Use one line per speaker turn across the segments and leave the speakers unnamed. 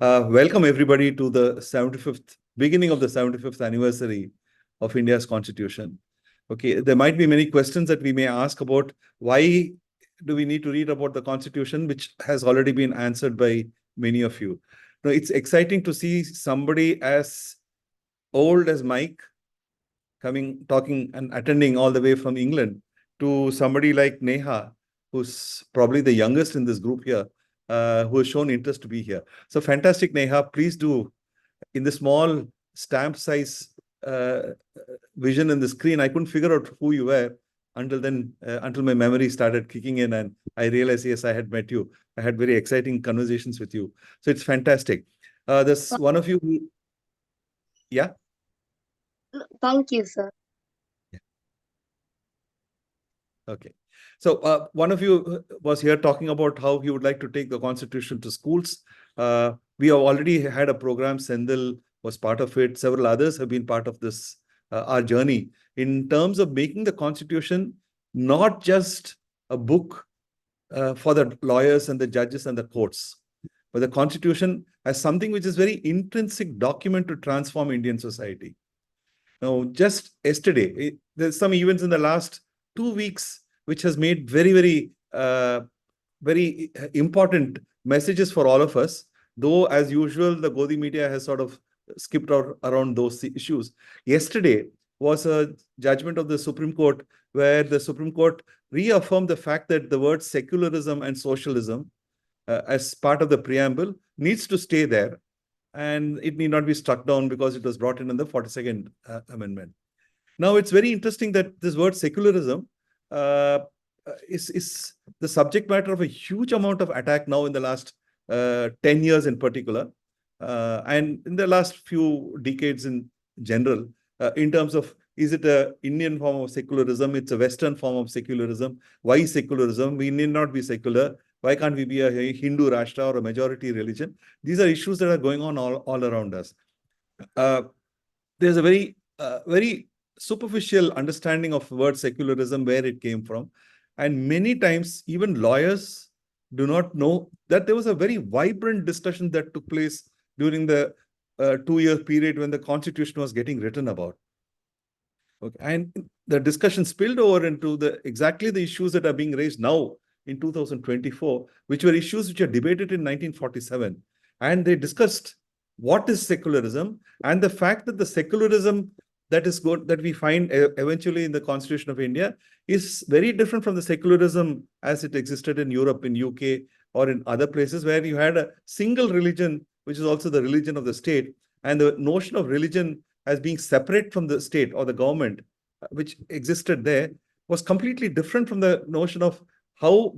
Welcome everybody to the 75th, beginning of the 75th anniversary of India's Constitution. Okay, there might be many questions that we may ask about why do we need to read about the Constitution, which has already been answered by many of you. Now, it's exciting to see somebody as old as Mike coming, talking and attending all the way from England to somebody like Neha, who's probably the youngest in this group here, who has shown interest to be here. So fantastic, Neha. Please do, in the small stamp size vision in the screen, I couldn't figure out who you were until then, until my memory started kicking in and I realized, yes, I had met you. I had very exciting conversations with you. So it's fantastic. There's one of you who, yeah?
Thank you, sir.
Okay. So one of you was here talking about how he would like to take the Constitution to schools. We have already had a program. Sendil was part of it. Several others have been part of this, our journey, in terms of making the Constitution not just a book for the lawyers and the judges and the courts, but the Constitution as something which is very intrinsic document to transform Indian society. Now, just yesterday, there's some events in the last 2 weeks which has made very important messages for all of us. Though, as usual, the Godi media has sort of skipped out around those issues. Yesterday was a judgment of the Supreme Court where the Supreme Court reaffirmed the fact that the words secularism and socialism as part of the preamble needs to stay there, and it need not be struck down because it was brought in the 42nd Amendment. Now, it's very interesting that this word secularism is the subject matter of a huge amount of attack now in the last 10 years in particular, and in the last few decades in general, in terms of, is it an Indian form of secularism? It's a Western form of secularism. Why secularism? We need not be secular. Why can't we be a Hindu Rashtra or a majority religion? These are issues that are going on all around us. There's a very superficial understanding of the word secularism, where it came from. And many times, even lawyers do not know that there was a very vibrant discussion that took place during the 2-year period when the Constitution was getting written about. Okay. And the discussion spilled over into exactly the issues that are being raised now in 2024, which were issues which are debated in 1947. And they discussed what is secularism and the fact that the secularism that is good, that we find eventually in the Constitution of India, is very different from the secularism as it existed in Europe, in UK, or in other places where you had a single religion, which is also the religion of the state. And the notion of religion as being separate from the state or the government, which existed there, was completely different from the notion of how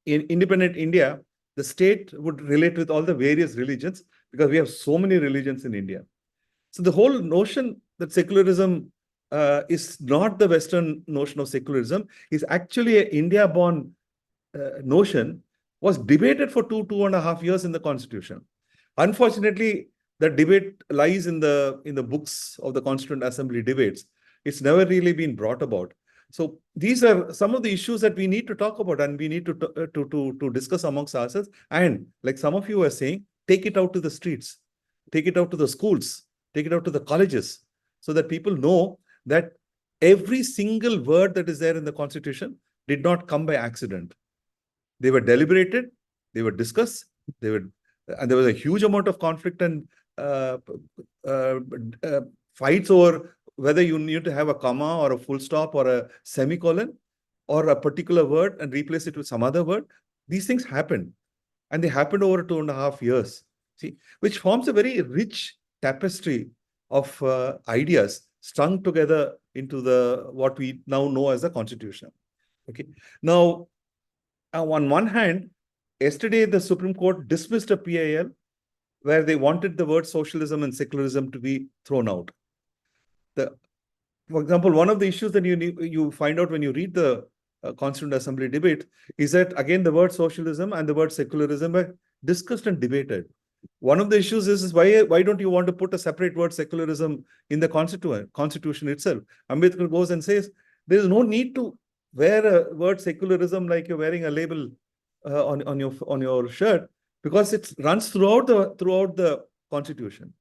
in independent India, the state would relate with all the various religions, because we have so many religions in India. So the whole notion that secularism is not the Western notion of secularism, is actually an India-born notion, was debated for 2.5 years in the Constitution. Unfortunately, the debate lies in the books of the Constituent Assembly debates. It's never really been brought about. So these are some of the issues that we need to talk about and we need to discuss amongst ourselves. And like some of you are saying, take it out to the streets, take it out to the schools, take it out to the colleges, so that people know that every single word that is there in the Constitution did not come by accident. They were deliberated, they were discussed, and there was a huge amount of conflict and fights over whether you need to have a comma or a full stop or a semicolon or a particular word and replace it with some other word. These things happened, and they happened over 2.5 years, see, which forms a very rich tapestry of ideas strung together into what we now know as the Constitution. Okay. Now, on one hand, yesterday the Supreme Court dismissed a PIL where they wanted the word socialism and secularism to be thrown out. For example, one of the issues that you find out when you read the Constituent Assembly debate is that, again, the word socialism and the word secularism are discussed and debated. One of the issues is why don't you want to put a separate word secularism in the Constitution itself? Ambedkar goes and says there is no need to wear a word secularism like you're wearing a label on your shirt, because it runs throughout the Constitution.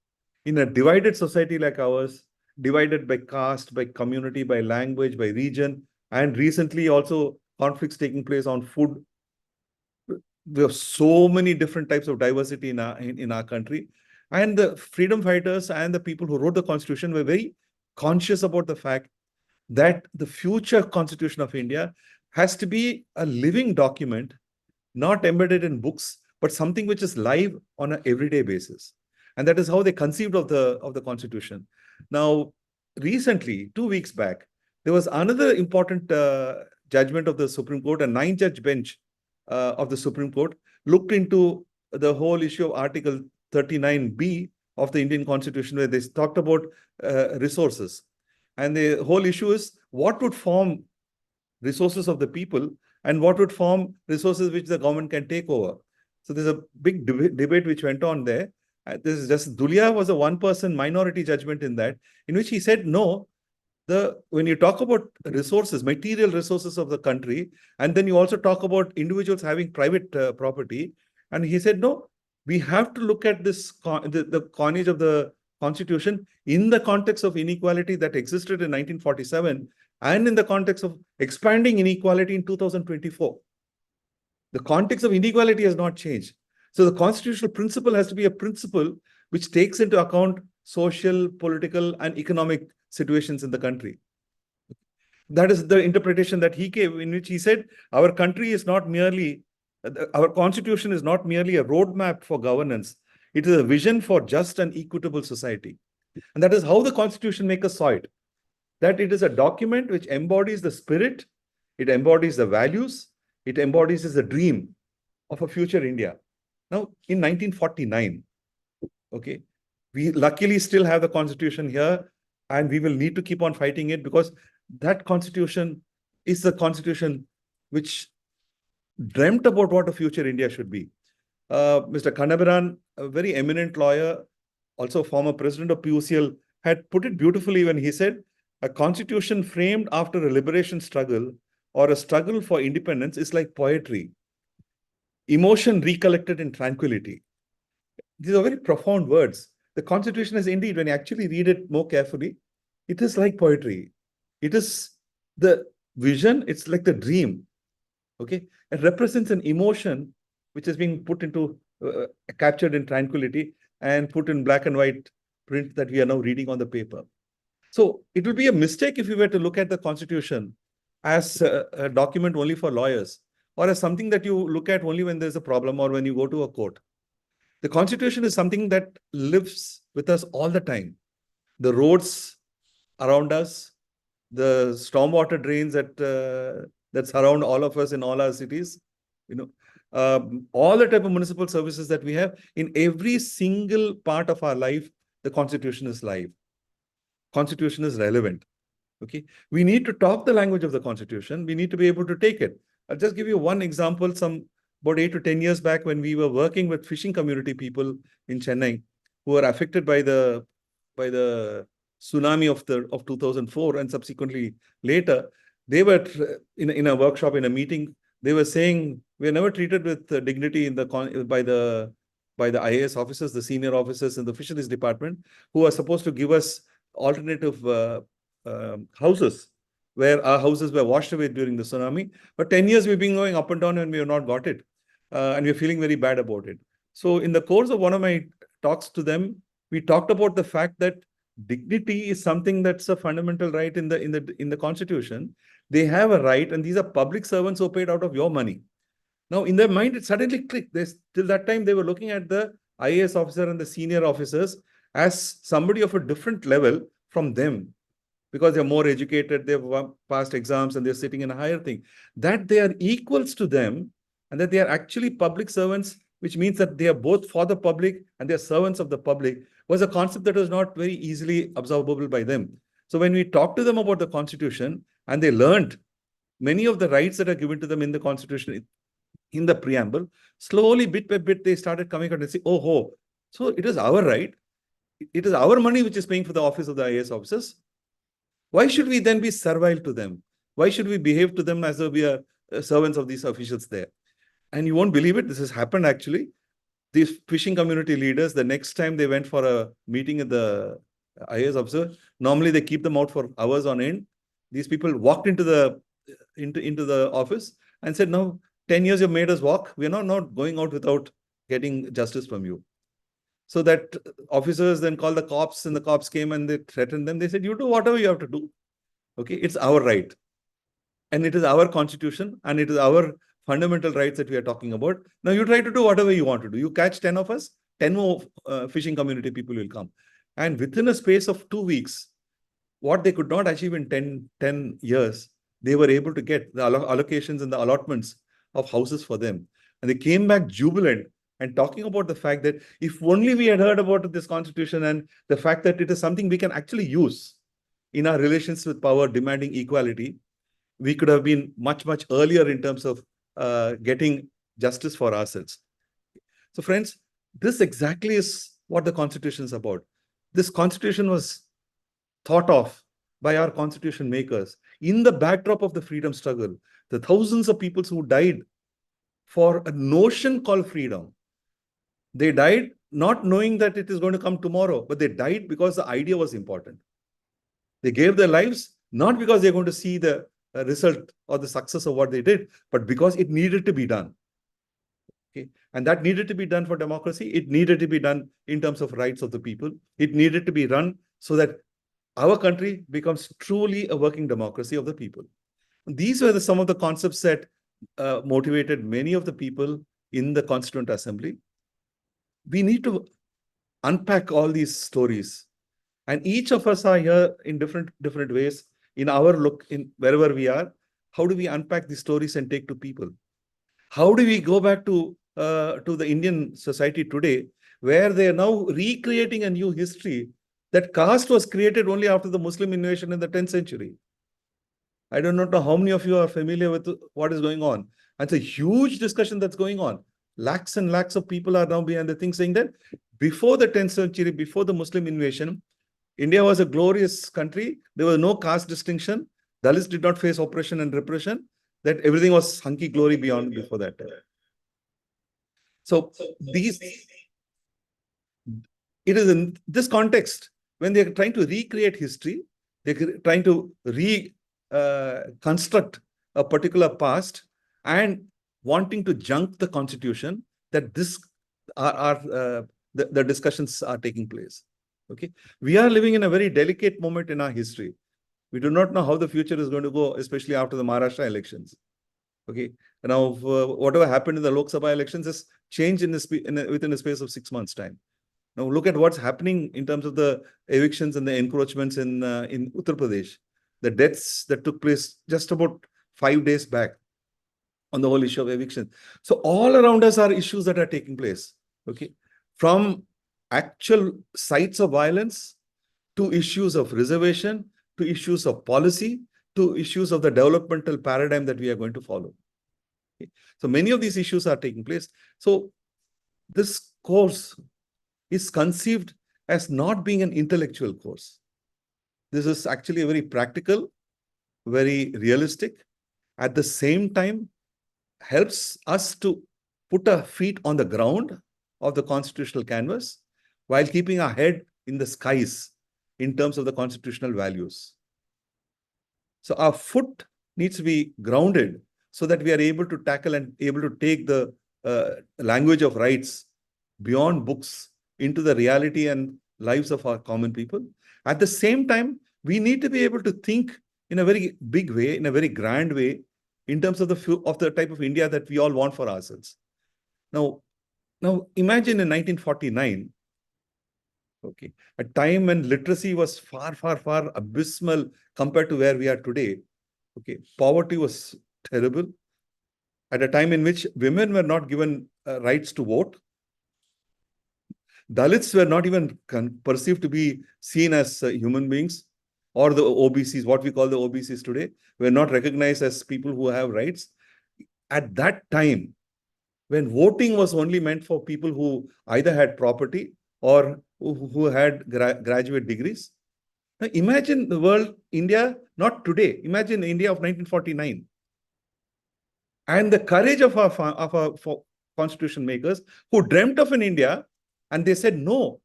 In a divided society like ours, divided by caste, by community, by language, by region, and recently also conflicts taking place on food. We have so many different types of diversity in our country. And the freedom fighters and the people who wrote the Constitution were very conscious about the fact that the future Constitution of India has to be a living document, not embedded in books, but something which is live on an everyday basis. And that is how they conceived of the Constitution. Now, recently, 2 weeks back, there was another important judgment of the Supreme Court. A 9-judge bench of the Supreme Court looked into the whole issue of Article 39B of the Indian Constitution, where they talked about resources. And the whole issue is what would form resources of the people and what would form resources which the government can take over. So there's a big debate which went on there. This is just Dulia was a one-person minority judgment in that, in which he said, no, when you talk about resources, material resources of the country, and then you also talk about individuals having private property, and he said, no, we have to look at this the coinage of the Constitution in the context of inequality that existed in 1947 and in the context of expanding inequality in 2024. The context of inequality has not changed. So the constitutional principle has to be a principle which takes into account social, political, and economic situations in the country. That is the interpretation that he gave, in which he said, our country is not merely, our Constitution is not merely a roadmap for governance. It is a vision for just and equitable society. And that is how the Constitution makers saw it. That it is a document which embodies the spirit, it embodies the values, it embodies the dream of a future India. Now, in 1949, okay, we luckily still have the Constitution here, and we will need to keep on fighting it, because that Constitution is the Constitution which dreamt about what a future India should be. Mr. Kannabiran, a very eminent lawyer, also former president of PUCL, had put it beautifully when he said, a constitution framed after a liberation struggle or a struggle for independence is like poetry, emotion recollected in tranquility. These are very profound words. The Constitution is indeed, when you actually read it more carefully, it is like poetry. It is the vision, it's like the dream. Okay, it represents an emotion which is being put into, captured in tranquility and put in black and white print that we are now reading on the paper. So it would be a mistake if we were to look at the Constitution as a document only for lawyers, or as something that you look at only when there's a problem or when you go to a court. The Constitution is something that lives with us all the time. The roads around us, the stormwater drains that surround all of us in all our cities, all the type of municipal services that we have, in every single part of our life, the Constitution is live. Constitution is relevant. Okay, we need to talk the language of the Constitution. We need to be able to take it. I'll just give you one example. About 8 to 10 years back, when we were working with fishing community people in Chennai who were affected by the tsunami of 2004 and subsequently later, they were in a workshop, in a meeting, they were saying we are never treated with dignity by the IAS officers, the senior officers in the fisheries department, who are supposed to give us alternative houses, where our houses were washed away during the tsunami. But 10 years we've been going up and down and we have not got it. And we're feeling very bad about it. So in the course of one of my talks to them, we talked about the fact that dignity is something that's a fundamental right in the Constitution. They have a right, and these are public servants who are paid out of your money. Now, in their mind, it suddenly clicked. Till that time, they were looking at the IAS officer and the senior officers as somebody of a different level from them, because they're more educated, they've passed exams, and they're sitting in a higher thing. That they are equals to them, and that they are actually public servants, which means that they are both for the public and they're servants of the public, was a concept that was not very easily observable by them. So when we talked to them about the Constitution, and they learned many of the rights that are given to them in the Constitution, in the preamble, slowly, bit by bit, they started coming out and say, oh, so it is our right. It is our money which is paying for the office of the IAS officers. Why should we then be servile to them? Why should we behave to them as though we are servants of these officials there? And you won't believe it, this has happened actually. these fishing community leaders, the next time they went for a meeting at the IAS observer, normally they keep them out for hours on end. These people walked into the office and said, "No, 10 years you've made us walk. We're not going out without getting justice from you." So that officers then called the cops, and the cops came and they threatened them. They said, "You do whatever you have to do. Okay, it's our right. And it is our constitution, and it is our fundamental rights that we are talking about. Now you try to do whatever you want to do. You catch 10 of us, 10 more fishing community people will come." And within a space of 2 weeks, what they could not achieve in 10 years, they were able to get the allocations and the allotments of houses for them. And they came back jubilant and talking about the fact that if only we had heard about this constitution and the fact that it is something we can actually use in our relations with power, demanding equality, we could have been much, much earlier in terms of getting justice for ourselves. So friends, this exactly is what the constitution is about. This constitution was thought of by our constitution makers in the backdrop of the freedom struggle, the thousands of people who died for a notion called freedom. They died not knowing that it is going to come tomorrow, but they died because the idea was important. They gave their lives not because they're going to see the result or the success of what they did, but because it needed to be done. Okay. And that needed to be done for democracy. It needed to be done in terms of rights of the people. It needed to be run so that our country becomes truly a working democracy of the people. And these were some of the concepts that motivated many of the people in the Constituent Assembly. We need to unpack all these stories. And each of us are here in different ways in our look in wherever we are. How do we unpack these stories and take to people? How do we go back to the Indian society today, where they are now recreating a new history that caste was created only after the Muslim invasion in the 10th century? I do not know how many of you are familiar with what is going on. And it's a huge discussion that's going on. Lakhs and lakhs of people are now behind the thing saying that before the 10th century, before the Muslim invasion, India was a glorious country. There was no caste distinction. Dalits did not face oppression and repression. That everything was hunky glory beyond before that. So it is in this context when they're trying to recreate history, they're trying to reconstruct a particular past and wanting to junk the constitution, that the discussions are taking place. Okay, we are living in a very delicate moment in our history. We do not know how the future is going to go, especially after the Maharashtra elections. Okay, now whatever happened in the Lok Sabha elections has changed within a space of 6 months' time. Now look at what's happening in terms of the evictions and the encroachments in Uttar Pradesh. The deaths that took place just about 5 days back on the whole issue of eviction. So all around us are issues that are taking place. Okay, from actual sites of violence to issues of reservation, to issues of policy, to issues of the developmental paradigm that we are going to follow. Okay. So many of these issues are taking place. So this course is conceived as not being an intellectual course. This is actually a very practical, very realistic, at the same time helps us to put our feet on the ground of the constitutional canvas while keeping our head in the skies in terms of the constitutional values. So our foot needs to be grounded so that we are able to tackle and able to take the language of rights beyond books into the reality and lives of our common people. At the same time, we need to be able to think in a very big way, in a very grand way, in terms of the type of India that we all want for ourselves. Now imagine in 1949, okay, a time when literacy was far, far, far abysmal compared to where we are today. Okay, poverty was terrible. At a time in which women were not given rights to vote, Dalits were not even perceived to be seen as human beings, or the OBCs, what we call the OBCs today, were not recognized as people who have rights. At that time, when voting was only meant for people who either had property or who had graduate degrees. Now imagine the world, India, not today, imagine India of 1949. And the courage of our constitution makers who dreamt of an India, and they said, no,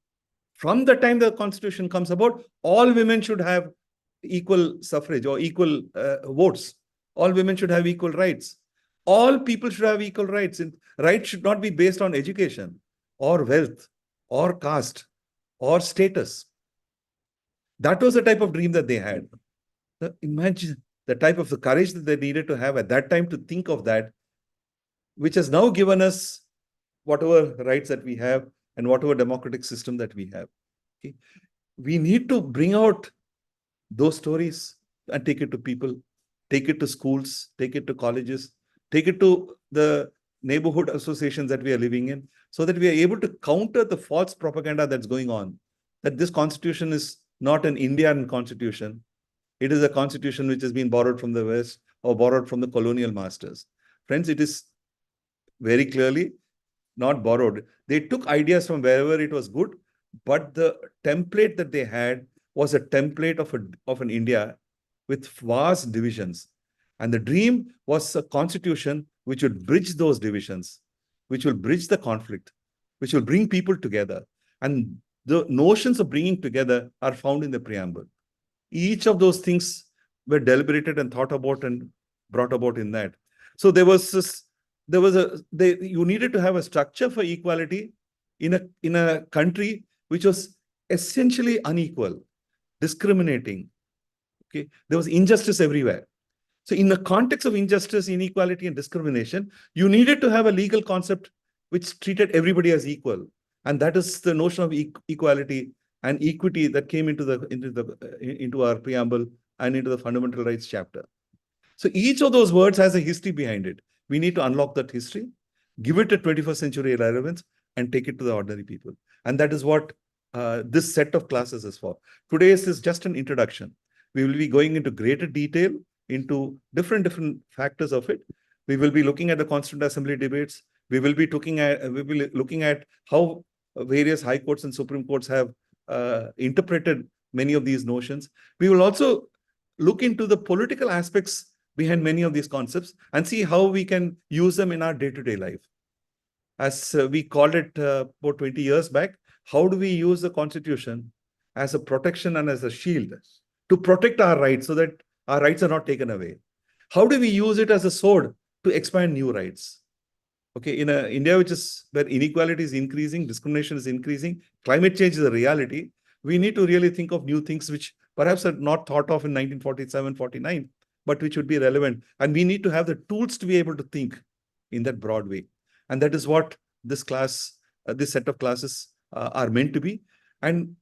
from the time the constitution comes about, all women should have equal suffrage or equal votes. All women should have equal rights. All people should have equal rights. And rights should not be based on education or wealth or caste or status. That was the type of dream that they had. Now, imagine the type of the courage that they needed to have at that time to think of that, which has now given us whatever rights that we have and whatever democratic system that we have. Okay? We need to bring out those stories and take it to people, take it to schools, take it to colleges, take it to the neighborhood associations that we are living in, so that we are able to counter the false propaganda that's going on, that this constitution is not an Indian constitution. It is a constitution which has been borrowed from the West or borrowed from the colonial masters. Friends, it is very clearly not borrowed. They took ideas from wherever it was good, but the template that they had was a template of an India with vast divisions. And the dream was a constitution which would bridge those divisions, which will bridge the conflict, which will bring people together. And the notions of bringing together are found in the preamble. Each of those things were deliberated and thought about and brought about in that. So you needed to have a structure for equality in a country which was essentially unequal, discriminating. Okay, there was injustice everywhere. So in the context of injustice, inequality, and discrimination, you needed to have a legal concept which treated everybody as equal. And that is the notion of equality and equity that came into our preamble and into the fundamental rights chapter. So each of those words has a history behind it. We need to unlock that history, give it a 21st century relevance, and take it to the ordinary people. And that is what this set of classes is for. Today is just an introduction. We will be going into greater detail into different factors of it. We will be looking at the Constituent Assembly debates. We will be looking at how various high courts and Supreme Courts have interpreted many of these notions. We will also look into the political aspects behind many of these concepts and see how we can use them in our day-to-day life. As we called it about 20 years back, how do we use the Constitution as a protection and as a shield to protect our rights so that our rights are not taken away? How do we use it as a sword to expand new rights? Okay, in India, which is where inequality is increasing, discrimination is increasing, climate change is a reality, we need to really think of new things which perhaps are not thought of in 1947, 49, but which would be relevant. And we need to have the tools to be able to think in that broad way. And that is what this class, this set of classes are meant to be. And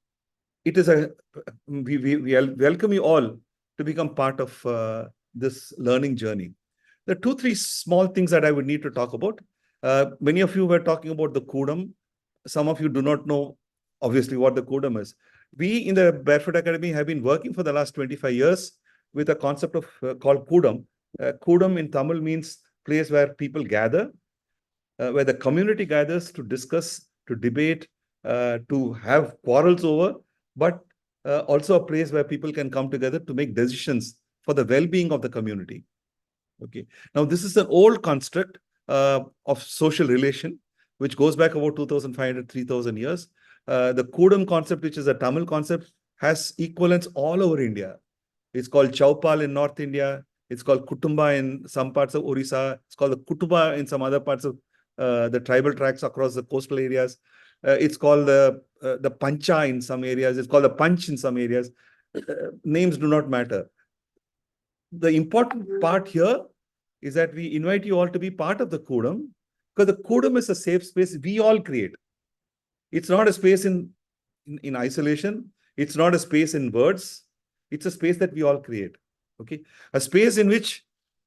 it is we welcome you all to become part of this learning journey. There are 2-3 small things that I would need to talk about. Many of you were talking about the Kudam. Some of you do not know, obviously, what the Kudam is. We in the Barefoot Academy have been working for the last 25 years with a concept of called Kudam. Kudam in Tamil means place where people gather, where the community gathers to discuss, to debate, to have quarrels over, but also a place where people can come together to make decisions for the well-being of the community. Okay. Now, this is an old construct of social relation, which goes back about 2,500, 3,000 years. The Kudam concept, which is a Tamil concept, has equivalents all over India. It's called Chaupal in North India. It's called Kutumba in some parts of Orissa. It's called the Kutuba in some other parts of the tribal tracts across the coastal areas. It's called the Pancha in some areas. It's called the Panch in some areas. Names do not matter. The important part here is that we invite you all to be part of the Kudam, because the Kudam is a safe space we all create. It's not a space in isolation. It's not a space in words. It's a space that we all create. Okay, a space in which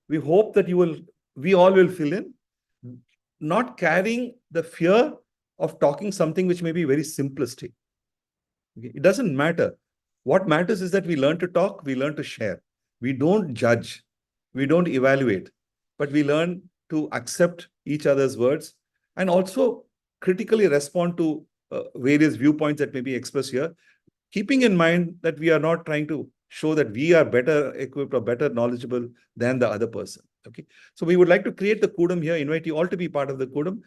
we hope that we all will fill in, not carrying the fear of talking something which may be very simplistic. Okay? It doesn't matter. What matters is that we learn to talk, we learn to share. We don't judge, we don't evaluate, but we learn to accept each other's words and also critically respond to various viewpoints that may be expressed here, keeping in mind that we are not trying to show that we are better equipped or better knowledgeable than the other person. Okay, so we would like to create the Kudam here, invite you all to be part of the Kudam.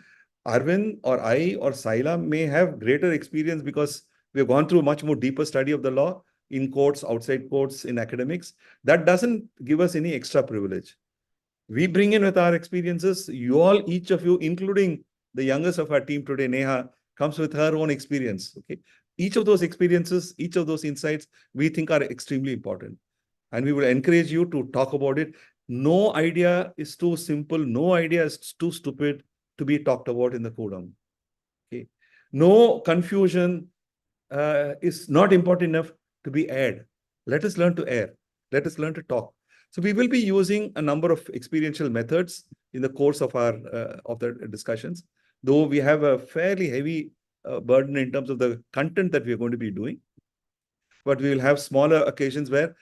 Arvind or I or Saila may have greater experience because we have gone through much more deeper study of the law in courts, outside courts, in academics. That doesn't give us any extra privilege. We bring in with our experiences. You all, each of you, including the youngest of our team today, Neha, comes with her own experience. Okay, each of those experiences, each of those insights, we think are extremely important, and we will encourage you to talk about it. No idea is too simple. No idea is too stupid to be talked about in the forum. Okay, no confusion is not important enough to be aired. Let us learn to air. Let us learn to talk. So we will be using a number of experiential methods in the course of our of the discussions. Though we have a fairly heavy burden in terms of the content that we are going to be doing, but we will have smaller occasions where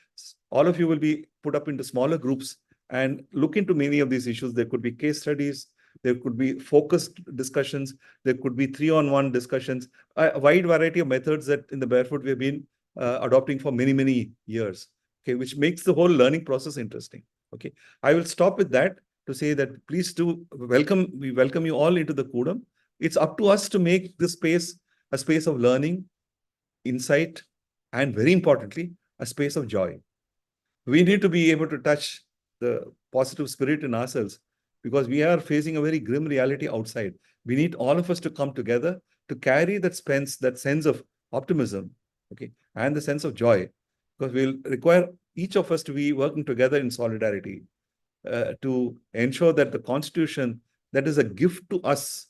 all of you will be put up into smaller groups and look into many of these issues. There could be case studies, there could be focused discussions, there could be 3-on-1 discussions, a wide variety of methods that in the Barefoot we have been adopting for many, many years, okay, which makes the whole learning process interesting. Okay, I will stop with that to say that please do welcome, we welcome you all into the Kudam. It's up to us to make this space a space of learning, insight, and very importantly, a space of joy. We need to be able to touch the positive spirit in ourselves because we are facing a very grim reality outside. We need all of us to come together to carry that sense of optimism, okay, and the sense of joy, because we'll require each of us to be working together in solidarity to ensure that the Constitution that is a gift to us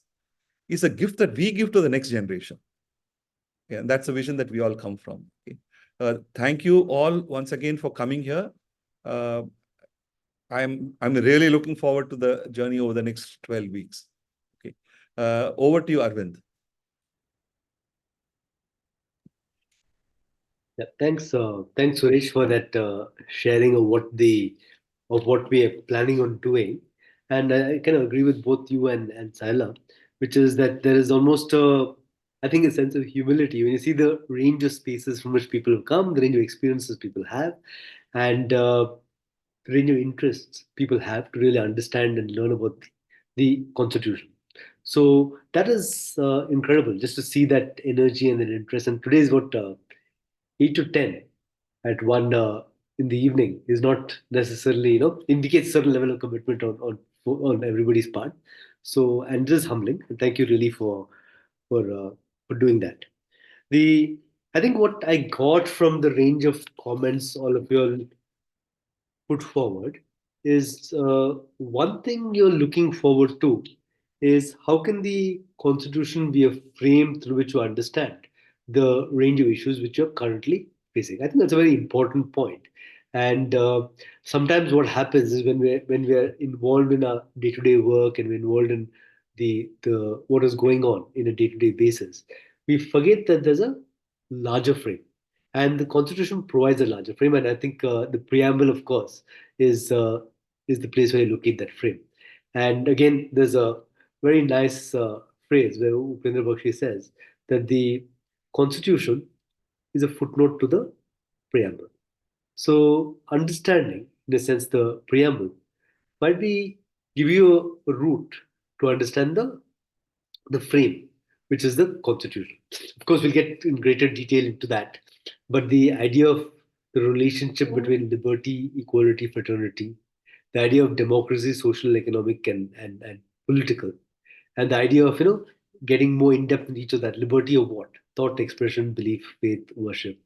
is a gift that we give to the next generation. Yeah, and that's a vision that we all come from. Okay. Thank you all once again for coming here. Uh, I'm really looking forward to the journey over the next 12 weeks. Okay. Over to you, Arvind.
Yeah, thanks, Suresh, for that sharing of what we are planning on doing. And I kind of agree with both you and Saila, which is that there is almost I think, a sense of humility when you see the range of spaces from which people have come, the range of experiences people have, and the range of interests people have to really understand and learn about the Constitution. So that is incredible just to see that energy and that interest. And today is what 8 to 10 at 1 in the evening is not necessarily, indicates certain level of commitment on everybody's part. So, and just humbling. And thank you really for uh, for doing that. The I think what I got from the range of comments all of you put forward is one thing you're looking forward to is how can the Constitution be a frame through which you understand the range of issues which you're currently facing. I think that's a very important point. And sometimes what happens is when we are involved in our day-to-day work and we're involved in the what is going on in a day-to-day basis, we forget that there's a larger frame, and the Constitution provides a larger frame. And I think the preamble, of course, is uh, is the place where you locate that frame. And again, there's a very nice phrase where Upendra Bakshi says that the Constitution is a footnote to the preamble. So understanding, in a sense, the preamble might be give you a route to understand the frame, which is the Constitution. Of course, we'll get in greater detail into that. But the idea of the relationship between liberty, equality, fraternity, the idea of democracy, social, economic, and political, and the idea of getting more in depth in each of that. Liberty of what? Thought, expression, belief, faith, worship.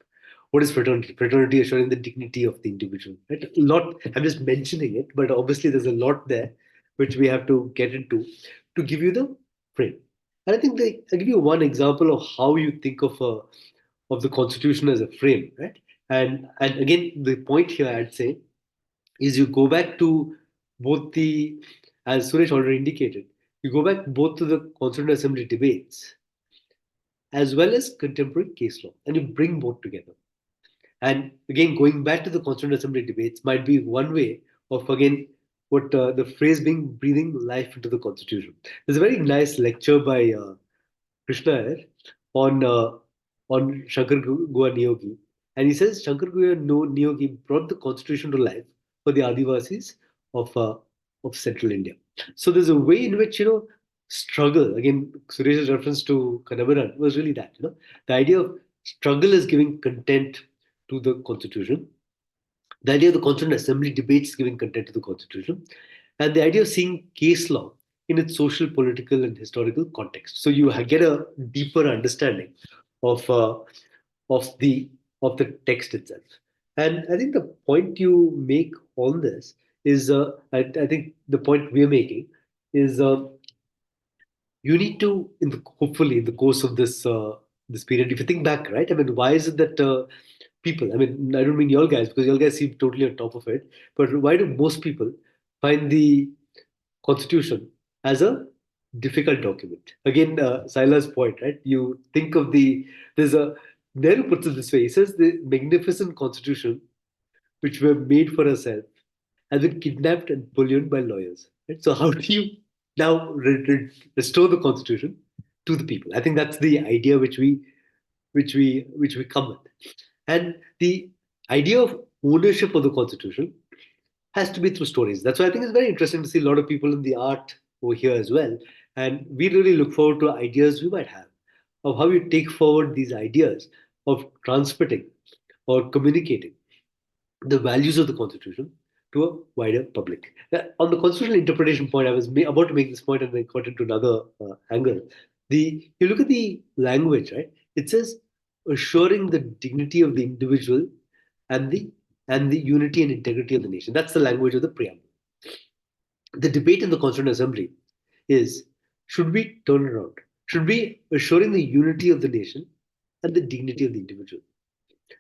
What is fraternity? Fraternity assuring the dignity of the individual. Right? A lot. I'm just mentioning it, but obviously there's a lot there which we have to get into to give you the frame. And I think I'll give you one example of how you think of the Constitution as a frame, right? And again, the point here I'd say is you go back to both as Suresh already indicated, you go back both to the Constituent Assembly debates as well as contemporary case law, and you bring both together. And again, going back to the Constituent Assembly debates might be one way of, again, what the phrase being breathing life into the Constitution. There's a very nice lecture by Krishna Iyer on Shankar Goa Niyogi, and he says Shankar Goa Niyogi brought the Constitution to life for the Adivasis of Central India. So there's a way in which struggle, again, Suresh's reference to Kanavaran was really that, the idea of struggle is giving content to the Constitution. The idea of the Constituent Assembly debates giving content to the Constitution, and the idea of seeing case law in its social, political, and historical context. So you get a deeper understanding of of the of the text itself. And I think the point you make on this is, I think the point we're making is, you need to, hopefully, in the course of this period, if you think back, right? I mean, why is it that people? I mean, I don't mean y'all guys, because y'all guys seem totally on top of it. But why do most people find the Constitution as a difficult document? Again, Sila's point, right? You think of there's a Nehru puts it this way. He says the magnificent Constitution, which were made for ourselves, has been kidnapped and bullied by lawyers. Right? So how do you now restore the Constitution to the people? I think that's the idea which we come with, and the idea of ownership of the Constitution has to be through stories. That's why I think it's very interesting to see a lot of people in the art over here as well, and we really look forward to ideas we might have of how you take forward these ideas of transmitting or communicating the values of the Constitution to a wider public. On the constitutional interpretation point, I was about to make this point and then got into another angle. You look at the language, right? It says assuring the dignity of the individual and the unity and integrity of the nation. That's the language of the preamble. The debate in the Constituent Assembly is, should we turn it around? Should we assuring the unity of the nation and the dignity of the individual?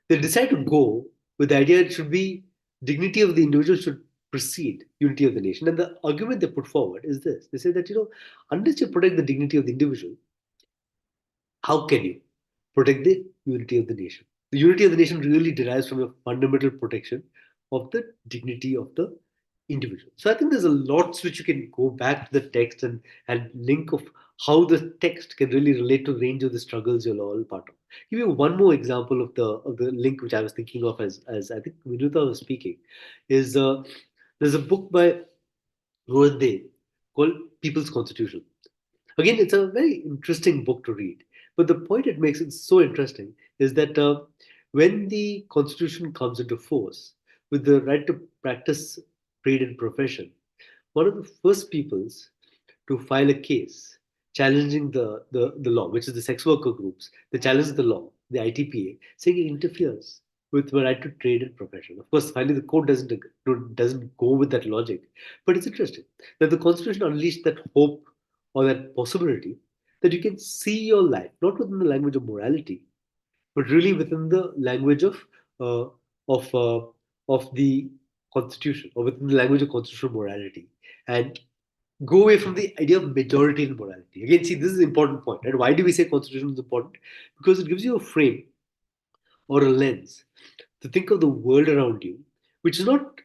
They decide to go with the idea it should be dignity of the individual should precede unity of the nation. And the argument they put forward is this. They say that, unless you protect the dignity of the individual, how can you protect the unity of the nation? The unity of the nation really derives from a fundamental protection of the dignity of the individual. So I think there's a lot which you can go back to the text and link of how the text can really relate to the range of the struggles you're all part of. Give you one more example of the link which I was thinking of as I think Vinuta was speaking, is there's a book by Rohan Dey called People's Constitution. Again, it's a very interesting book to read. But the point it makes it so interesting is that when the Constitution comes into force with the right to practice trade and profession, one of the first peoples to file a case challenging the law, which is the sex worker groups, they challenge the law, the ITPA, saying it interferes with the right to trade and profession. Of course, finally the court doesn't go with that logic. But it's interesting that the Constitution unleashed that hope or that possibility that you can see your life not within the language of morality, but really within the language uh, of uh, of the Constitution, or within the language of constitutional morality, and go away from the idea of majority in morality. Again, see, this is an important point, right? Why do we say Constitution is important? Because it gives you a frame or a lens to think of the world around you, which is not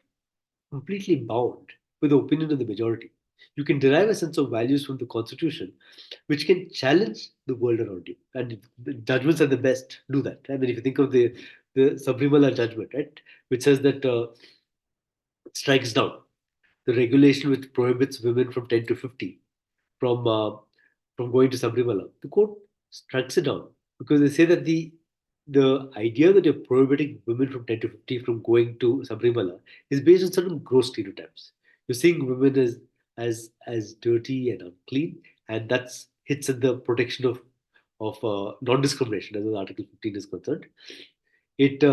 completely bound with the opinion of the majority. You can derive a sense of values from the Constitution, which can challenge the world around you. And the judgments at the best do that. I mean, if you think of the Sabrimala judgment, right, which says that strikes down the regulation which prohibits women from 10 to 50 from uh, from going to Sabrimala. The court strikes it down because they say that the idea that you're prohibiting women from 10 to 50 from going to Sabrimala is based on certain gross stereotypes. You're seeing women as dirty and unclean, and that's hits at the protection of non-discrimination, as Article 15 is concerned. It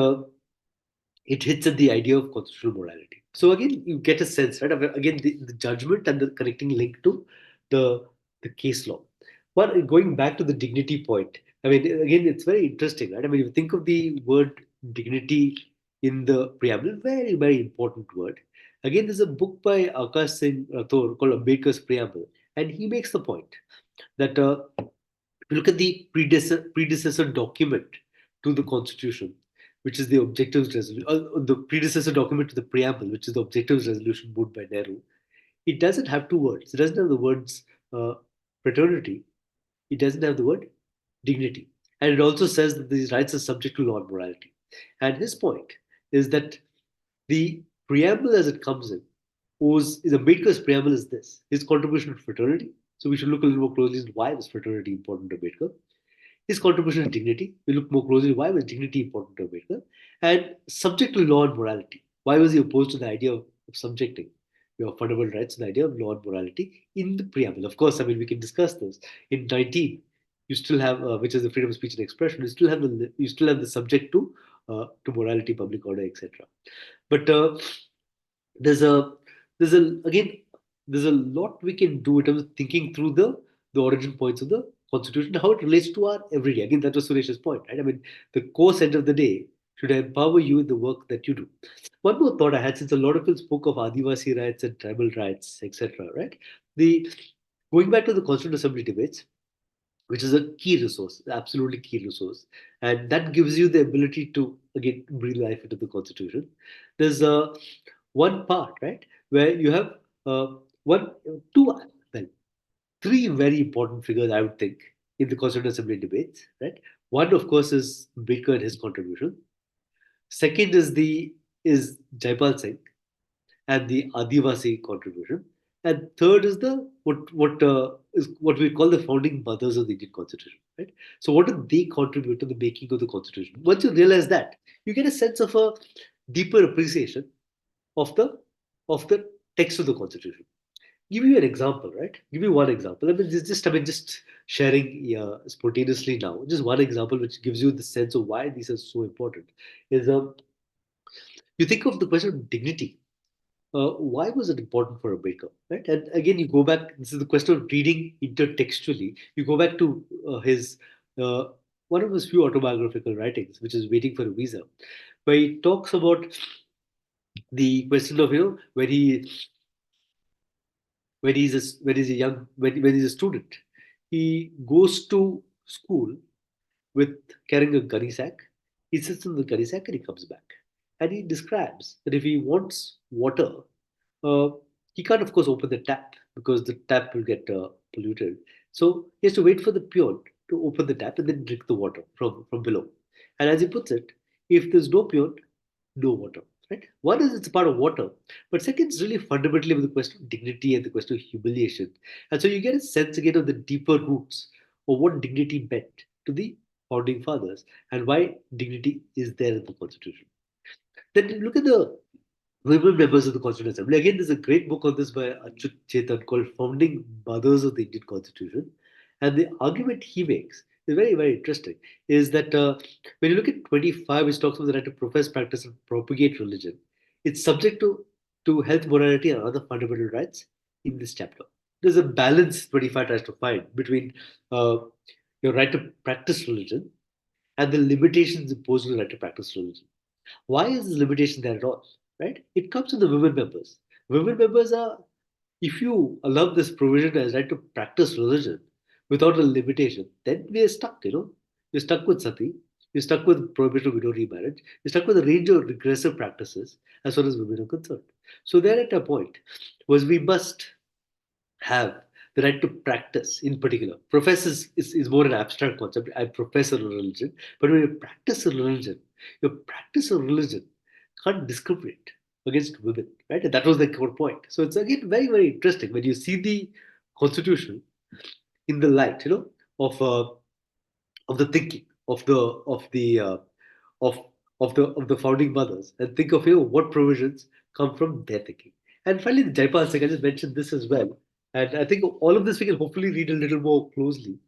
it hits at the idea of constitutional morality. So again, you get a sense, right? Again, the judgment and the connecting link to the case law. But going back to the dignity point, I mean, again, it's very interesting, right? I mean, if you think of the word dignity in the preamble, very, very important word. Again, there's a book by Akash Singh Rathore called Ambedkar's Preamble, and he makes the point that if you look at the predecessor document to the Constitution, which is the Objectives Resolution, the predecessor document to the Preamble, which is the Objectives Resolution moved by Nehru, it doesn't have two words. It doesn't have the words uh, fraternity. It doesn't have the word dignity. And it also says that these rights are subject to law and morality. And his point is that the preamble as it comes in, is Ambedkar's preamble is this: his contribution to fraternity, So we should look a little more closely at why was fraternity important to Ambedkar. His contribution to dignity. We look more closely at why was dignity important to Ambedkar. And subject to law and morality. Why was he opposed to the idea of subjecting your fundamental rights to the idea of law and morality in the preamble? Of course, I mean, we can discuss this. In 19, you still have, which is the freedom of speech and expression, you still have the subject to morality, public order, etc. But there's a there's a again there's a lot we can do in terms of thinking through the origin points of the constitution, how it relates to our everyday. Again, that was Suresh's point, right? I mean, the core end of the day should empower you in the work that you do. One more thought I had, since a lot of people spoke of Adivasi rights and tribal rights, etc., right? The Going back to the Constituent Assembly debates, which is a key resource, absolutely key resource. And that gives you the ability to, again, breathe life into the Constitution. There's one part, right, where you have one, two, well, three very important figures, I would think, in the Constituent Assembly debates, right? One, of course, is Baker and his contribution. Second is Jaipal Singh and the Adivasi contribution. And third is the what we call the founding mothers of the Indian Constitution, right? So what do they contribute to the making of the Constitution? Once you realize that, you get a sense of a deeper appreciation of the text of the Constitution. Give you an example, right? Give you one example. Just sharing spontaneously now. Just one example which gives you the sense of why these are so important. Is you think of the question of dignity. Why was it important for Ambedkar? Right? And again, you go back. This is the question of reading intertextually. You go back to his one of his few autobiographical writings, which is "Waiting for a Visa," where he talks about the question of when he's a student, he goes to school with carrying a gunny sack. He sits in the gunny sack and he comes back. And he describes that if he wants water, uh, he can't, of course, open the tap because the tap will get polluted. So he has to wait for the peon to open the tap and then drink the water from below. And as he puts it, if there's no peon, no water. Right? One is it's a part of water, but second is really fundamentally with the question of dignity and the question of humiliation. And so you get a sense again of the deeper roots of what dignity meant to the founding fathers and why dignity is there in the Constitution. Then look at the women members of the Constituent Assembly. Again, there's a great book on this by Achyut Chetan called Founding Mothers of the Indian Constitution. And the argument he makes is very, very interesting. Is that when you look at 25, which talks about the right to profess, practice, and propagate religion, it's subject to health, morality, and other fundamental rights in this chapter. There's a balance 25 tries to find between uh, your right to practice religion and the limitations imposed on the right to practice religion. Why is this limitation there at all? Right? It comes to the women members. Women members are, if you allow this provision as right to practice religion without a limitation, then we are stuck, We're stuck with sati, we're stuck with prohibition of widow remarriage, we're stuck with a range of regressive practices as far as women are concerned. So there at a point was we must have the right to practice in particular. Profess is more an abstract concept. I profess a religion, but when you practice a religion, your practice of religion can't discriminate against women, right? And that was the core point. So it's again very, very interesting when you see the constitution in the light, of the thinking of of the founding mothers, and think of what provisions come from their thinking. And finally, the Jaipal Singh, I just mentioned this as well, and I think all of this we can hopefully read a little more closely.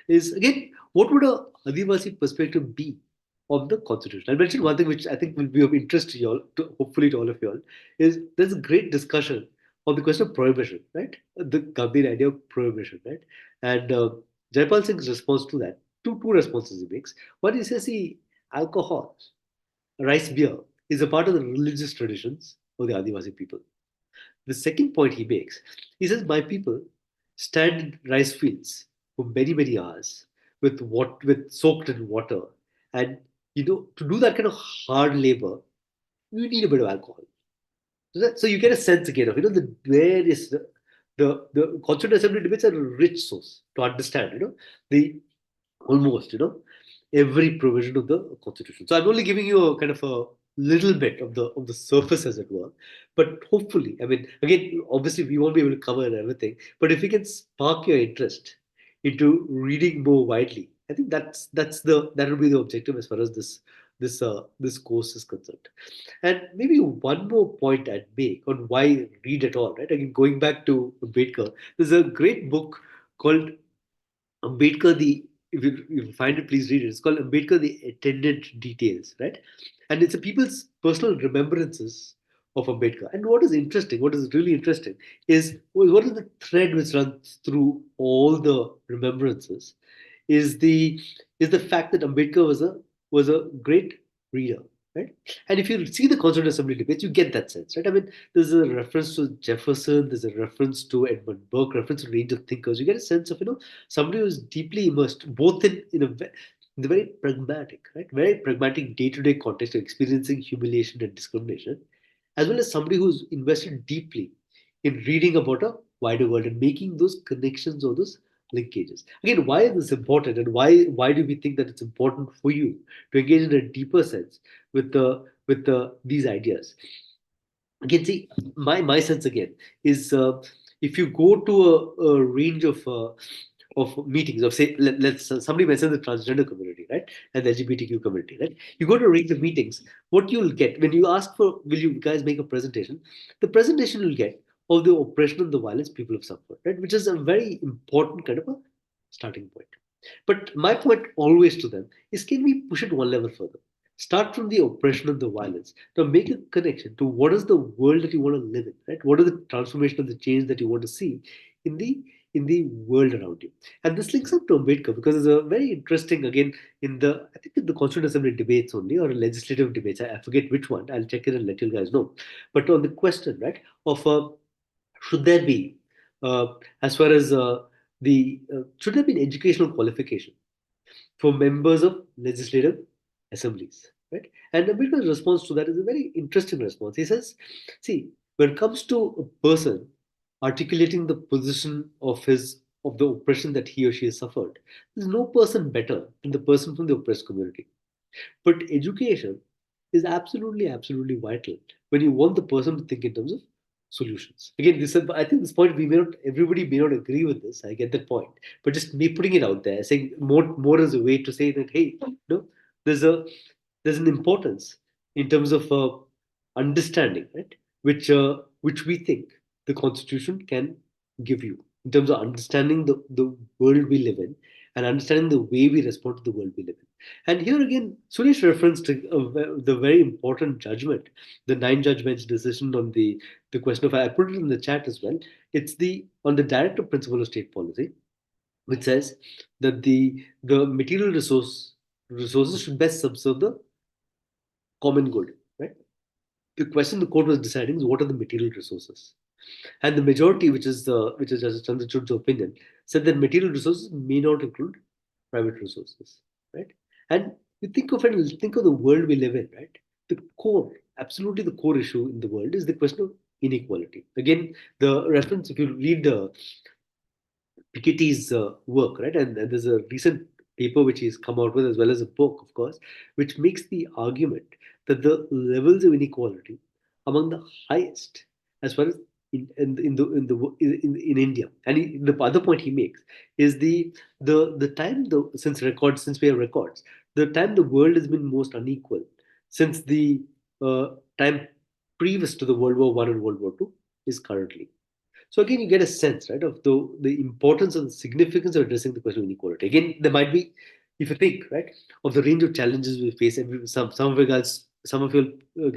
Is again, what would a Adivasi perspective be on the constitution? I'll mention one thing which I think will be of interest to you all, hopefully to all of you all, is there's a great discussion on the question of prohibition, right? The Gandhian idea of prohibition, right? And Jaipal Singh's response to that, two responses he makes. One, he says, see, alcohol, rice beer, is a part of the religious traditions of the Adivasi people. The second point he makes, he says, my people stand in rice fields for many, many hours with soaked in water. And to do that kind of hard labor, you need a bit of alcohol. So you get a sense again of where is the Constituent Assembly debates are a rich source to understand the almost every provision of the Constitution. So I'm only giving you a kind of little bit of the surface, as it were. But hopefully, I mean, again, obviously, we won't be able to cover everything. But if we can spark your interest into reading more widely, I think that will be the objective as far as this course is concerned. And maybe one more point I'd make on why read at all, right? Again, going back to Ambedkar, there's a great book called Ambedkar, if you find it, please read it. It's called Ambedkar, the Attendant Details, right? And it's a people's personal remembrances of Ambedkar. And what is interesting, what is really interesting, is what is the thread which runs through all the remembrances is the fact that Ambedkar was a great reader, right? And if you see the Constituent Assembly debates, you get that sense, right? I mean, there's a reference to Jefferson, there's a reference to Edmund Burke, reference to a range of thinkers. You get a sense of somebody who's deeply immersed, both in the very pragmatic, right, very pragmatic day-to-day context of experiencing humiliation and discrimination, as well as somebody who's invested deeply in reading about a wider world and making those connections or those linkages. Again, why is this important, and why do we think that it's important for you to engage in a deeper sense with these ideas? Again, see, my sense again is if you go to a range of meetings of, say, let's somebody mentioned the transgender community, right, and the LGBTQ community, right? You go to a range of meetings, what you'll get when you ask for, will you guys make a presentation? The presentation you'll get of the oppression and the violence people have suffered, right, which is a very important kind of a starting point. But my point always to them is, can we push it one level further? Start from the oppression and the violence. Now make a connection to what is the world that you want to live in, right? What are the transformation of the change that you want to see in the world around you? And this links up to Ambedkar because it's a very interesting, again, I think in the Constituent Assembly debates only, or legislative debates, I forget which one. I'll check it and let you guys know. But on the question, right, of should there be, as far as should there be an educational qualification for members of legislative assemblies, right? And Ambedkar's response to that is a very interesting response. He says, see, when it comes to a person articulating the position of the oppression that he or she has suffered, there's no person better than the person from the oppressed community. But education is absolutely, absolutely vital when you want the person to think in terms of solutions. Again, I think this point everybody may not agree with this. I get that point, but just me putting it out there, saying more as a way to say that, hey, there's an importance in terms of understanding, right? Which we think the Constitution can give you in terms of understanding the world we live in and understanding the way we respond to the world we live in. And here again, Suresh referenced the very important judgment, the 9 judge bench decision on the question of, I put it in the chat as well. It's on the directive principle of state policy, which says that the material resources should best serve the common good, right? The question the court was deciding is, what are the material resources? And the majority, which is Justice Chandrachud's opinion, said that material resources may not include private resources, right? And you think of it, think of the world we live in, right? Absolutely the core issue in the world is the question of inequality. Again, the reference, if you read Piketty's work, right? And there's a recent paper which he's come out with, as well as a book, of course, which makes the argument that the levels of inequality among the highest as far as in India. And the other point he makes is the time, since we have records, the time the world has been most unequal since the time previous to the World War I and World War II is currently. So again, you get a sense, right, of the importance and the significance of addressing the question of inequality. Again, there might be, if you think, right, of the range of challenges we face, and some of you guys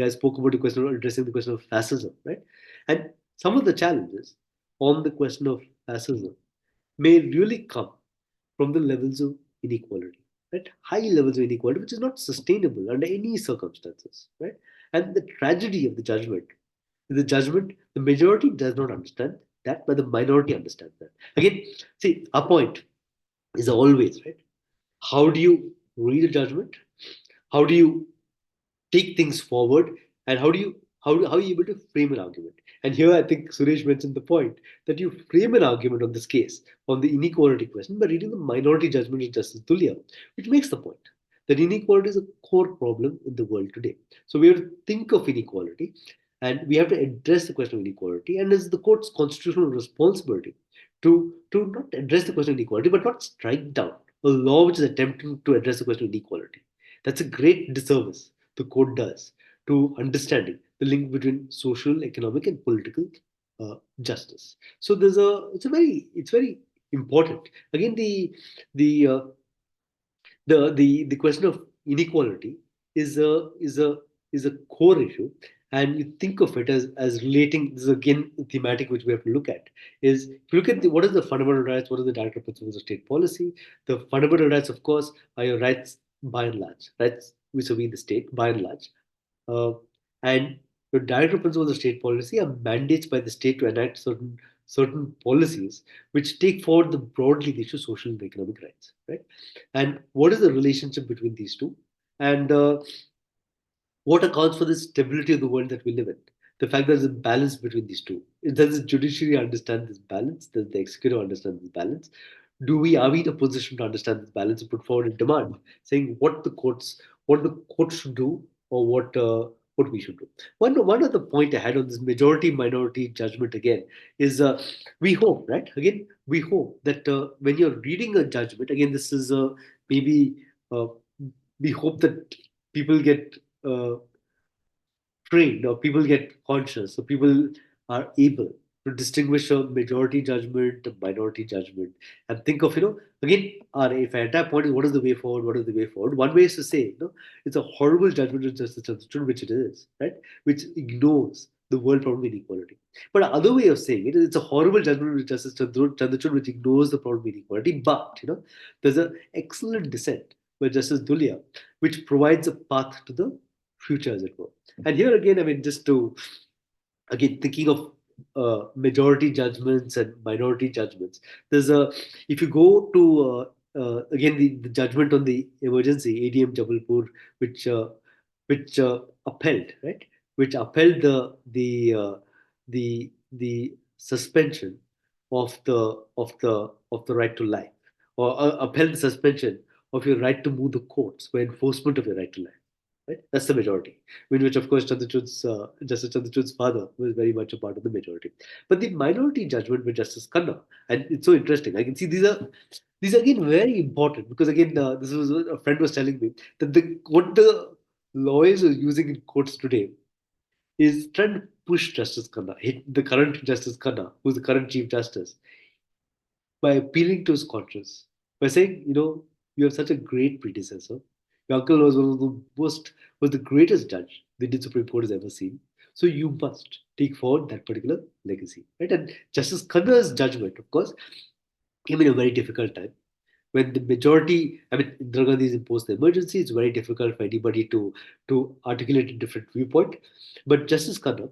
spoke about the question of addressing the question of fascism, right, and some of the challenges on the question of fascism may really come from the levels of inequality, right, high levels of inequality, which is not sustainable under any circumstances, right, and the tragedy of the judgment the majority does not understand that, but the minority understands that. Again, see, our point is always, right, how do you read a judgment? How do you take things forward? And how are you able to frame an argument? And here I think Suresh mentioned the point that you frame an argument on this case, on the inequality question, by reading the minority judgment of Justice Tulia, which makes the point that inequality is a core problem in the world today. So we have to think of inequality, and we have to address the question of inequality, and it's the court's constitutional responsibility to not address the question of inequality, but not strike down a law which is attempting to address the question of inequality. That's a great disservice the court does to understanding the link between social, economic, and political justice. So it's very important. Again, the uh, the question of inequality is a core issue, and you think of it as relating. This is again a thematic which we have to look at. Is if you look at what is the fundamental rights, what are the directive principles of state policy? The fundamental rights, of course, are your rights by and large, rights vis-a-vis the state by and large, uh, and your directive principles of state policy are mandates by the state to enact certain policies which take forward the broadly the issue of social and economic rights, right? And what is the relationship between these two? And what accounts for the stability of the world that we live in? The fact that there's a balance between these two. Does the judiciary understand this balance? Does the executive understand this balance? Are we in a position to understand this balance and put forward a demand saying what the courts should do, or what we should do? One other point I had on this majority minority judgment again is we hope, right? Again, we hope that when you're reading a judgment, again, this is maybe uh, we hope that people get uh, trained, or people get conscious, so people are able to distinguish a majority judgment, a minority judgment, and think of, again, our if our entire point is what is the way forward, what is the way forward. One way is to say, it's a horrible judgment of justice Constituent, which it is, right, which ignores the world problem of inequality. But other way of saying it is it's a horrible judgment of justice Chandrachud, which ignores the problem of inequality. But there's an excellent dissent by Justice Dulia, which provides a path to the future, as it were. And here again, I mean, just to again thinking of majority judgments and minority judgments, there's a if you go to again the judgment on the emergency ADM Jabalpur, which upheld, right, which upheld the suspension of the right to life, or upheld the suspension of your right to move the courts for enforcement of your right to life. Right? That's the majority, in which, of course, Justice Chandrachud's father was very much a part of the majority. But the minority judgment with Justice Khanna, and it's so interesting. I can see these are again very important, because again, this was a friend was telling me that what the lawyers are using in courts today is trying to push Justice Khanna, the current Justice Khanna, who's the current Chief Justice, by appealing to his conscience, by saying, you have such a great predecessor. Your uncle was one of the was the greatest judge the Indian Supreme Court has ever seen. So you must take forward that particular legacy, right? And Justice Khanna's judgment, of course, came in a very difficult time when the majority, I mean, Indira Gandhi has imposed the emergency. It's very difficult for anybody to articulate a different viewpoint. But Justice Khanna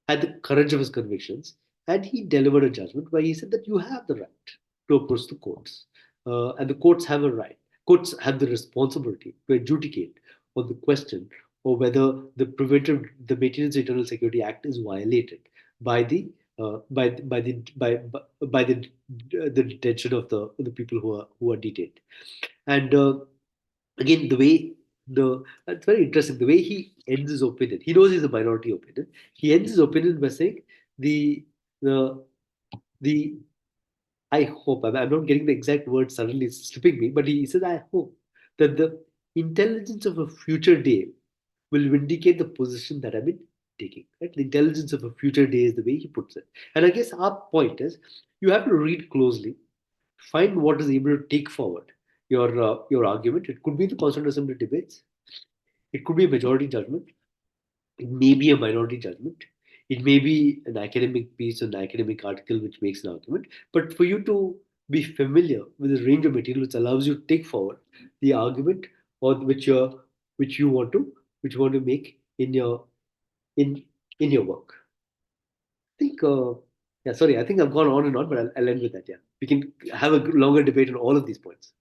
had the courage of his convictions, and he delivered a judgment where he said that you have the right to approach the courts, and the courts have a right. Courts have the responsibility to adjudicate on the question of whether the Maintenance of Internal Security Act is violated by the detention of the people who are detained. And again, the way the it's very interesting the way he ends his opinion. He knows he's a minority opinion. He ends his opinion by saying the the the I hope, I'm not getting the exact word, suddenly it's slipping me, but he says, I hope that the intelligence of a future day will vindicate the position that I've been taking. Right? The intelligence of a future day is the way he puts it. And I guess our point is you have to read closely, find what is able to take forward your argument. It could be the Constituent Assembly debates, it could be a majority judgment, it may be a minority judgment, it may be an academic piece, an academic article which makes an argument. But for you to be familiar with a range of material which allows you to take forward the argument, or which you want to make in in your work. I think yeah, sorry, I think I've gone on and on, but I'll end with that. Yeah, we can have a longer debate on all of these points.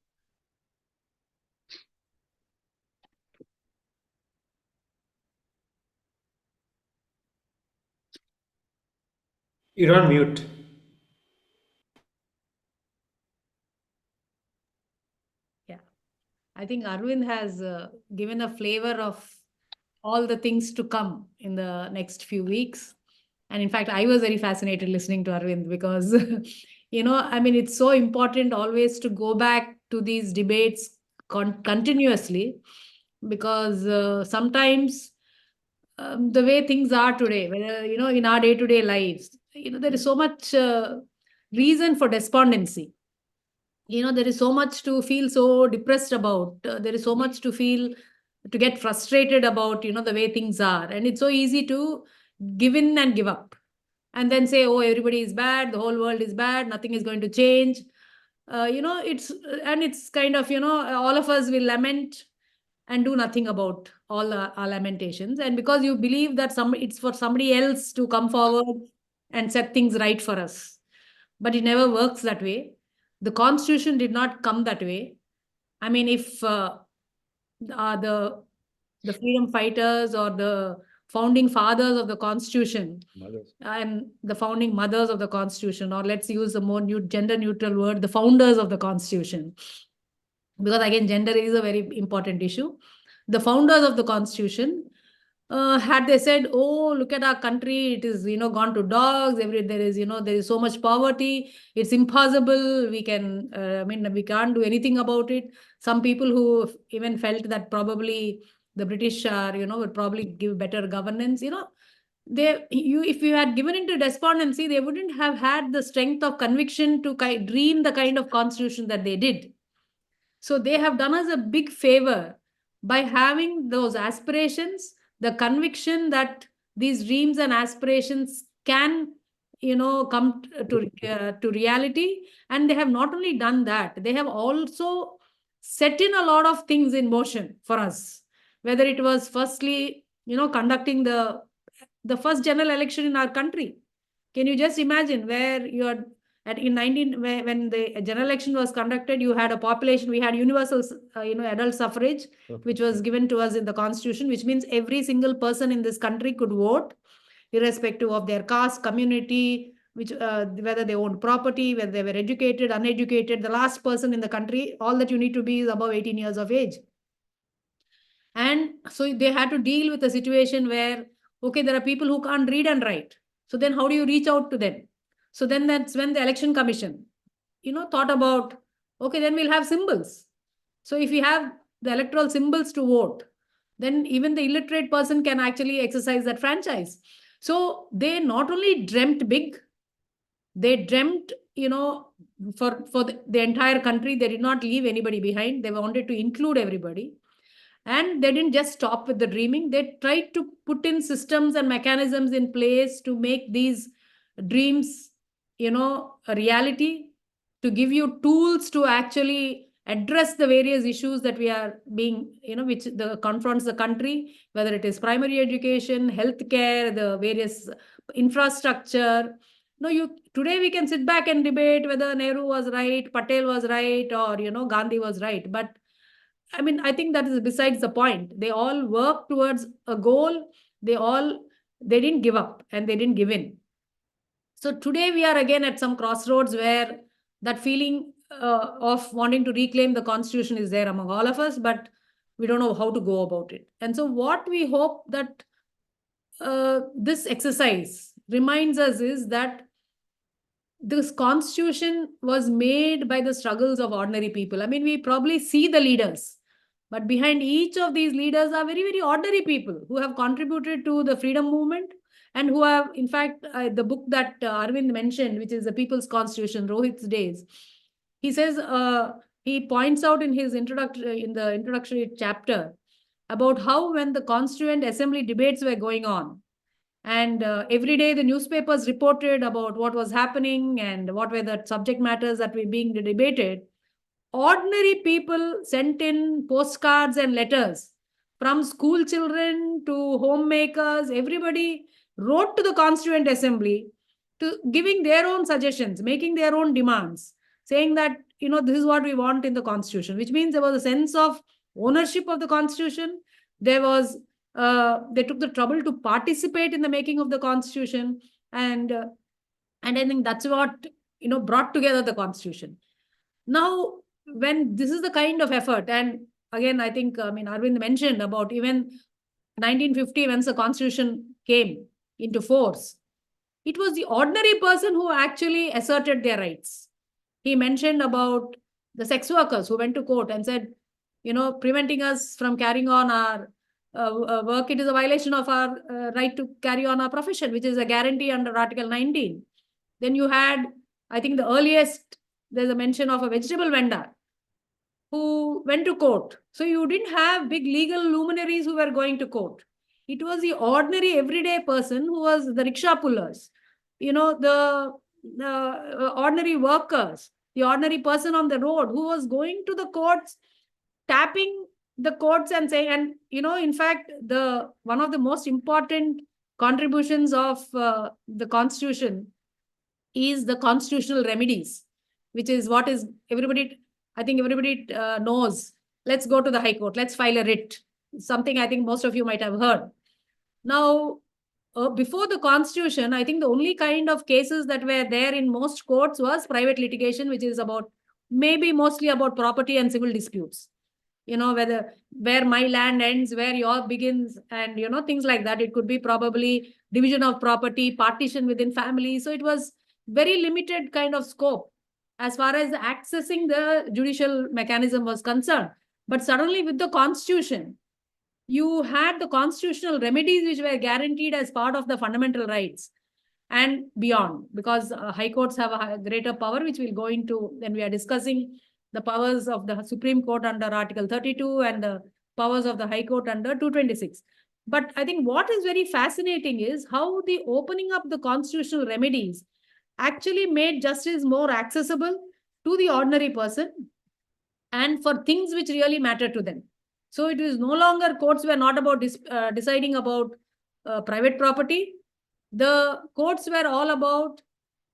You're on mute.
Yeah, I think Arvind has given a flavor of all the things to come in the next few weeks. And in fact, I was very fascinated listening to Arvind because, I mean, it's so important always to go back to these debates continuously, because sometimes the way things are today, whether, in our day-to-day lives, there is so much reason for despondency. There is so much to feel so depressed about. There is so much to get frustrated about, the way things are. And it's so easy to give in and give up. And then say, oh, everybody is bad, the whole world is bad, nothing is going to change. It's kind of, all of us will lament and do nothing about all our lamentations. And because you believe that it's for somebody else to come forward and set things right for us. But it never works that way. The Constitution did not come that way. I mean, if the freedom fighters or the founding fathers of the Constitution and the founding mothers of the Constitution, or let's use a more gender neutral word, the founders of the Constitution, because again, gender is a very important issue. The founders of the Constitution, had they said, oh, look at our country, it is, gone to dogs, there is so much poverty, it's impossible, we can't do anything about it. Some people who even felt that probably the British are, would probably give better governance, if you had given into despondency, they wouldn't have had the strength of conviction to dream the kind of constitution that they did. So they have done us a big favor by having those aspirations, the conviction that these dreams and aspirations can, come to reality. And they have not only done that, they have also set in a lot of things in motion for us. Whether it was firstly, conducting the first general election in our country. Can you just imagine where you are when the general election was conducted, you had a population, we had universal, adult suffrage, which was given to us in the Constitution, which means every single person in this country could vote, irrespective of their caste, community, whether they owned property, whether they were educated, uneducated. The last person in the country, all that you need to be is above 18 years of age. And so they had to deal with a situation where, okay, there are people who can't read and write. So then how do you reach out to them? So then that's when the Election Commission, thought about, okay, then we'll have symbols. So if we have the electoral symbols to vote, then even the illiterate person can actually exercise that franchise. So they not only dreamt big, they dreamt, for the entire country. They did not leave anybody behind. They wanted to include everybody. And they didn't just stop with the dreaming. They tried to put in systems and mechanisms in place to make these dreams, a reality, to give you tools to actually address the various issues that we are being, which confronts the country, whether it is primary education, healthcare, the various infrastructure. Today we can sit back and debate whether Nehru was right, Patel was right, or, Gandhi was right. But I think that is besides the point. They all work towards a goal. They didn't give up and they didn't give in. So today we are again at some crossroads where that feeling of wanting to reclaim the Constitution is there among all of us, but we don't know how to go about it. And so what we hope that this exercise reminds us is that this Constitution was made by the struggles of ordinary people. We probably see the leaders, but behind each of these leaders are very, very ordinary people who have contributed to the freedom movement and who have, in fact, the book that Arvind mentioned, which is the People's Constitution, Rohit's Days, he says, he points out in his introductory chapter about how when the Constituent Assembly debates were going on, and every day the newspapers reported about what was happening and what were the subject matters that were being debated, ordinary people sent in postcards and letters from school children to homemakers. Everybody wrote to the Constituent Assembly to giving their own suggestions, making their own demands, saying that, this is what we want in the Constitution, which means there was a sense of ownership of the Constitution. There was, they took the trouble to participate in the making of the Constitution. And I think that's what, brought together the Constitution. Now, when this is the kind of effort, and again, I think, Arvind mentioned about even 1950, when the constitution came into force, it was the ordinary person who actually asserted their rights. He mentioned about the sex workers who went to court and said, preventing us from carrying on our work, it is a violation of our right to carry on our profession, which is a guarantee under Article 19. Then you had, I think the earliest, there's a mention of a vegetable vendor who went to court. So you didn't have big legal luminaries who were going to court. It was the ordinary everyday person who was the rickshaw pullers, the ordinary workers, the ordinary person on the road who was going to the courts, tapping the courts and saying, and in fact, one of the most important contributions of the Constitution is the constitutional remedies, which is what is everybody knows. Let's go to the High Court, let's file a writ, something I think most of you might have heard. Now, before the Constitution, I think the only kind of cases that were there in most courts was private litigation, which is maybe mostly about property and civil disputes. Where my land ends, where yours begins, and things like that. It could be probably division of property, partition within families. So it was very limited kind of scope as far as accessing the judicial mechanism was concerned. But suddenly with the Constitution, you had the constitutional remedies which were guaranteed as part of the fundamental rights and beyond, because high courts have a greater power, which we'll go into when we are discussing the powers of the Supreme Court under Article 32 and the powers of the High Court under 226. But I think what is very fascinating is how the opening up the constitutional remedies actually made justice more accessible to the ordinary person and for things which really matter to them. So it is no longer, courts were not about deciding about private property. The courts were all about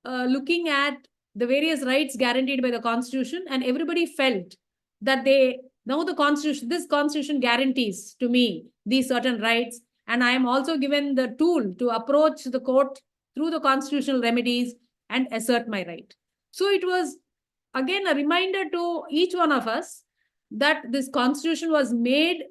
looking at the various rights guaranteed by the Constitution, and everybody felt that this Constitution guarantees to me these certain rights, and I am also given the tool to approach the court through the constitutional remedies and assert my right. So it was again a reminder to each one of us that this Constitution was made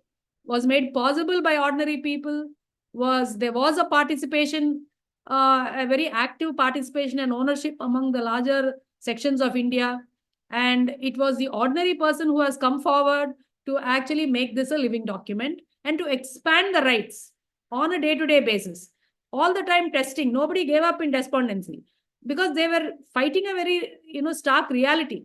possible by ordinary people. There was a participation, a very active participation and ownership among the larger sections of India. And it was the ordinary person who has come forward to actually make this a living document and to expand the rights on a day-to-day basis. All the time testing, nobody gave up in despondency because they were fighting a very, stark reality.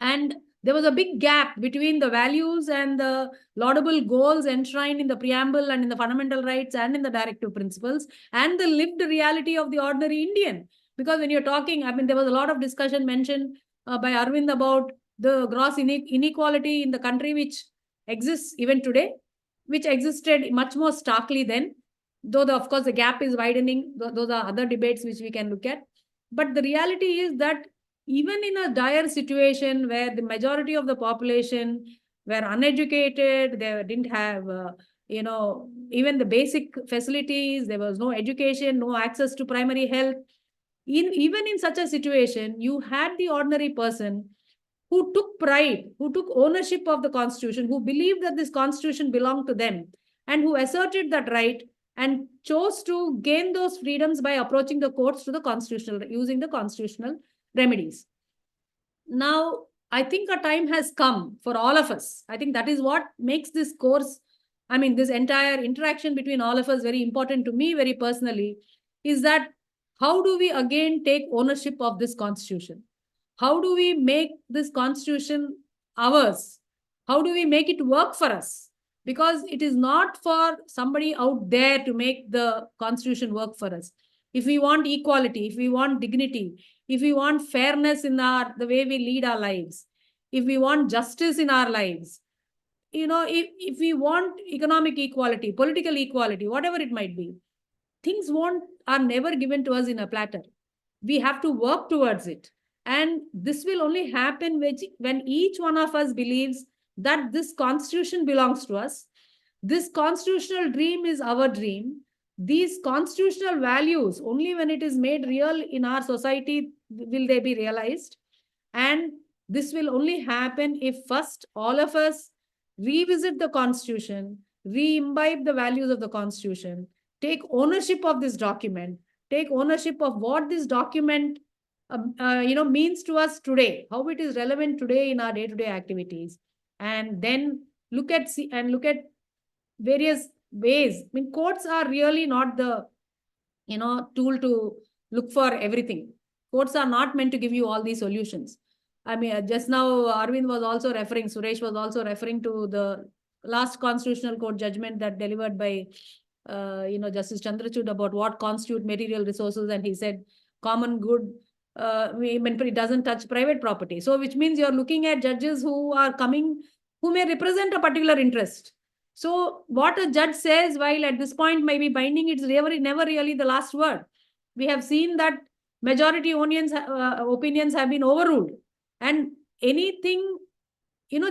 And there was a big gap between the values and the laudable goals enshrined in the preamble and in the fundamental rights and in the directive principles and the lived reality of the ordinary Indian. Because when you're talking, there was a lot of discussion mentioned by Arvind about the gross inequality in the country, which exists even today, which existed much more starkly then, though of course the gap is widening. Those are other debates which we can look at. But the reality is that even in a dire situation where the majority of the population were uneducated, they didn't have, even the basic facilities, there was no education, no access to primary health. Even in such a situation, you had the ordinary person who took pride, who took ownership of the Constitution, who believed that this Constitution belonged to them, and who asserted that right and chose to gain those freedoms by approaching the courts using the constitutional remedies. Now, I think a time has come for all of us. I think that is what makes this course, this entire interaction between all of us very important to me very personally, is that how do we again take ownership of this Constitution? How do we make this Constitution ours? How do we make it work for us? Because it is not for somebody out there to make the Constitution work for us. If we want equality, if we want dignity, if we want fairness in the way we lead our lives, if we want justice in our lives, if we want economic equality, political equality, whatever it might be, things are never given to us in a platter. We have to work towards it. And this will only happen when each one of us believes that this Constitution belongs to us. This constitutional dream is our dream. These constitutional values, only when it is made real in our society will they be realized. And this will only happen if first all of us revisit the Constitution, re-imbibe the values of the Constitution, take ownership of this document, take ownership of what this document means to us today, how it is relevant today in our day-to-day activities, and then look at various ways. I mean, courts are really not the tool to look for everything. Courts are not meant to give you all these solutions. I mean, just now Arvind was also referring, Suresh was also referring to the last Constitutional Court judgment that delivered by Justice Chandrachud about what constitute material resources, and he said common good. It doesn't touch private property. So, which means you're looking at judges who are coming, who may represent a particular interest. So, what a judge says, while at this point may be binding, it's never really the last word. We have seen that majority opinions have been overruled, and anything,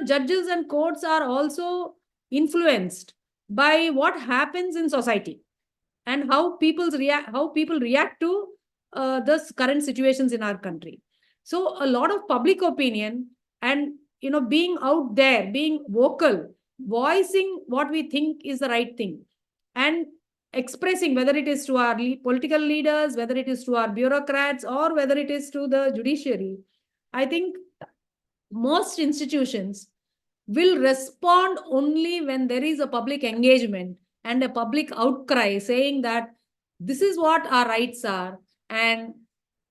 judges and courts are also influenced by what happens in society and how people react to the current situations in our country. So a lot of public opinion and being out there, being vocal, voicing what we think is the right thing, and expressing, whether it is to our political leaders, whether it is to our bureaucrats, or whether it is to the judiciary. I think most institutions will respond only when there is a public engagement and a public outcry saying that this is what our rights are and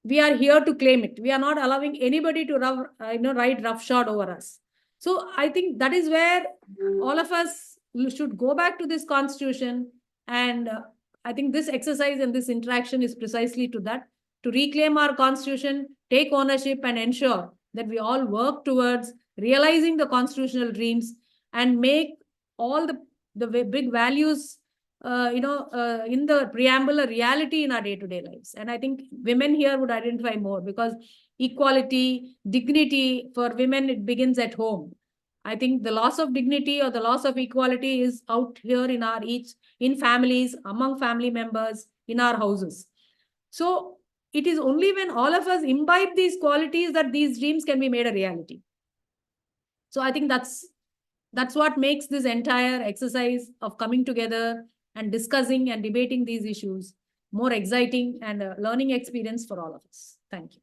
we are here to claim it. We are not allowing anybody to ride roughshod over us. So I think that is where all of us should go back to this Constitution, and I think this exercise and this interaction is precisely to that, to reclaim our Constitution, take ownership, and ensure that we all work towards realizing the constitutional dreams and make all the big values in the preamble a reality in our day-to-day lives. And I think women here would identify more, because equality, dignity for women, it begins at home. I think the loss of dignity or the loss of equality is out here in families, among family members, in our houses. So it is only when all of us imbibe these qualities that these dreams can be made a reality. So I think that's what makes this entire exercise of coming together and discussing and debating these issues more exciting and a learning experience for all of us. Thank you.